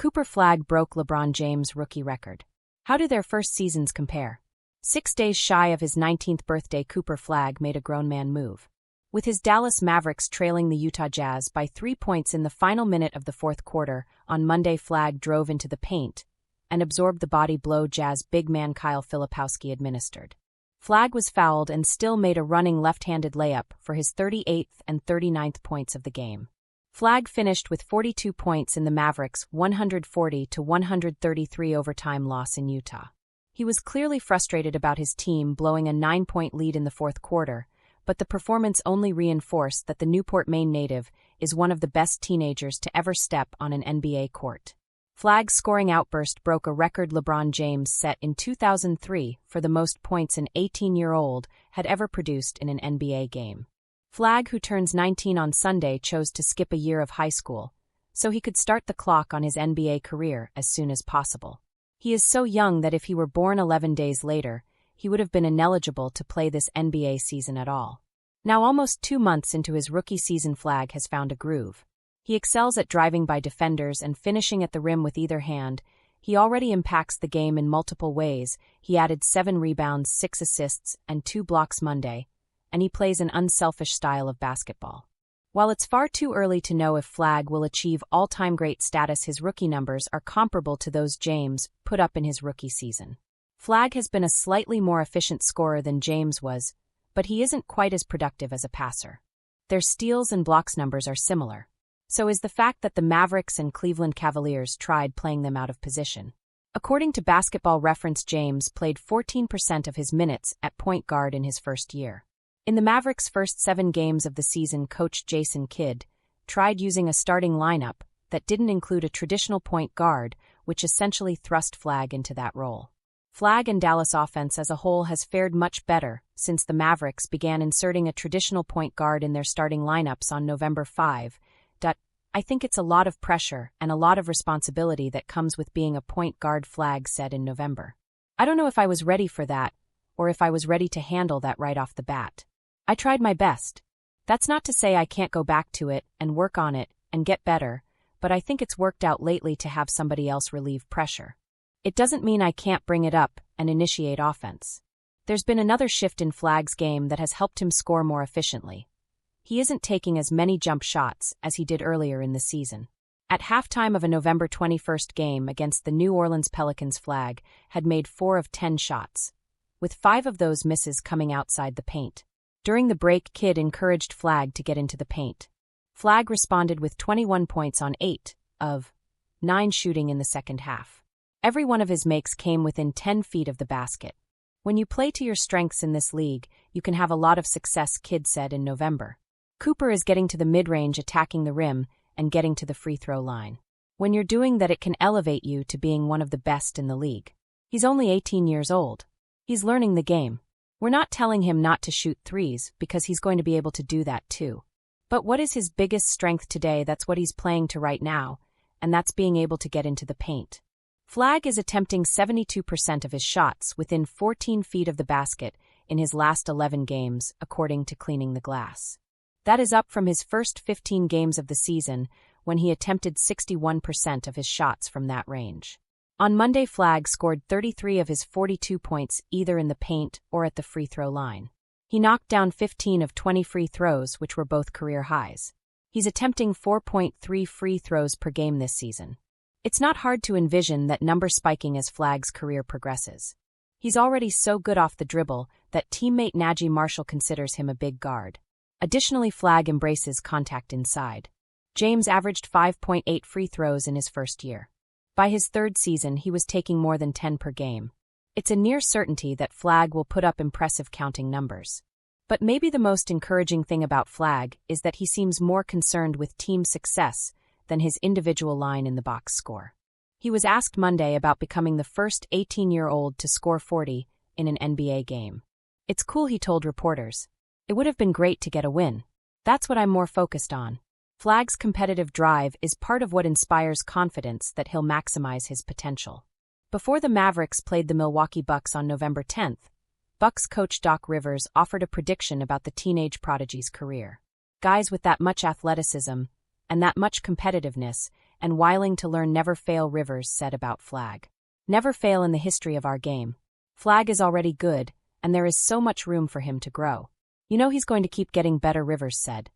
Cooper Flagg broke LeBron James' rookie record. How do their first seasons compare? 6 days shy of his 19th birthday, Cooper Flagg made a grown man move. With his Dallas Mavericks trailing the Utah Jazz by 3 points in the final minute of the fourth quarter, on Monday Flagg drove into the paint and absorbed the body blow Jazz big man Kyle Filipowski administered. Flagg was fouled and still made a running left-handed layup for his 38th and 39th points of the game. Flagg finished with 42 points in the Mavericks' 140-133 overtime loss in Utah. He was clearly frustrated about his team blowing a 9-point lead in the fourth quarter, but the performance only reinforced that the Newport, Maine native is one of the best teenagers to ever step on an NBA court. Flagg's scoring outburst broke a record LeBron James set in 2003 for the most points an 18-year-old had ever produced in an NBA game. Flagg, who turns 19 on Sunday, chose to skip a year of high school, so he could start the clock on his NBA career as soon as possible. He is so young that if he were born 11 days later, he would have been ineligible to play this NBA season at all. Now almost 2 months into his rookie season, Flagg has found a groove. He excels at driving by defenders and finishing at the rim with either hand. He already impacts the game in multiple ways. He added 7 rebounds, 6 assists, and 2 blocks Monday, and he plays an unselfish style of basketball. While it's far too early to know if Flagg will achieve all-time great status, his rookie numbers are comparable to those James put up in his rookie season. Flagg has been a slightly more efficient scorer than James was, but he isn't quite as productive as a passer. Their steals and blocks numbers are similar. So is the fact that the Mavericks and Cleveland Cavaliers tried playing them out of position. According to Basketball Reference, James played 14% of his minutes at point guard in his first year. In the Mavericks' first 7 games of the season, coach Jason Kidd tried using a starting lineup that didn't include a traditional point guard, which essentially thrust Flagg into that role. Flagg and Dallas offense as a whole has fared much better since the Mavericks began inserting a traditional point guard in their starting lineups on November 5. I think it's a lot of pressure and a lot of responsibility that comes with being a point guard, Flagg said in November. I don't know if I was ready for that, or if I was ready to handle that right off the bat. I tried my best. That's not to say I can't go back to it and work on it and get better, but I think it's worked out lately to have somebody else relieve pressure. It doesn't mean I can't bring it up and initiate offense. There's been another shift in Flagg's game that has helped him score more efficiently. He isn't taking as many jump shots as he did earlier in the season. At halftime of a November 21st game against the New Orleans Pelicans, Flagg had made 4 of 10 shots, with 5 of those misses coming outside the paint. During the break, Kidd encouraged Flagg to get into the paint. Flagg responded with 21 points on 8 of 9 shooting in the second half. Every one of his makes came within 10 feet of the basket. When you play to your strengths in this league, you can have a lot of success, Kidd said in November. Cooper is getting to the mid-range, attacking the rim, and getting to the free throw line. When you're doing that, it can elevate you to being one of the best in the league. He's only 18 years old. He's learning the game. We're not telling him not to shoot threes because he's going to be able to do that too. But what is his biggest strength today? That's what he's playing to right now, and that's being able to get into the paint. Flagg is attempting 72% of his shots within 14 feet of the basket in his last 11 games, according to Cleaning the Glass. That is up from his first 15 games of the season, when he attempted 61% of his shots from that range. On Monday, Flagg scored 33 of his 42 points either in the paint or at the free throw line. He knocked down 15 of 20 free throws, which were both career highs. He's attempting 4.3 free throws per game this season. It's not hard to envision that number spiking as Flagg's career progresses. He's already so good off the dribble that teammate Najee Marshall considers him a big guard. Additionally, Flagg embraces contact inside. James averaged 5.8 free throws in his first year. By his third season, he was taking more than 10 per game. It's a near certainty that Flagg will put up impressive counting numbers. But maybe the most encouraging thing about Flagg is that he seems more concerned with team success than his individual line in the box score. He was asked Monday about becoming the first 18-year-old to score 40 in an NBA game. It's cool, he told reporters. It would have been great to get a win. That's what I'm more focused on. Flagg's competitive drive is part of what inspires confidence that he'll maximize his potential. Before the Mavericks played the Milwaukee Bucks on November 10th, Bucks coach Doc Rivers offered a prediction about the teenage prodigy's career. Guys with that much athleticism and that much competitiveness and whiling to learn never fail, Rivers said about Flagg. Never fail in the history of our game. Flagg is already good, and there is so much room for him to grow. You know he's going to keep getting better, Rivers said.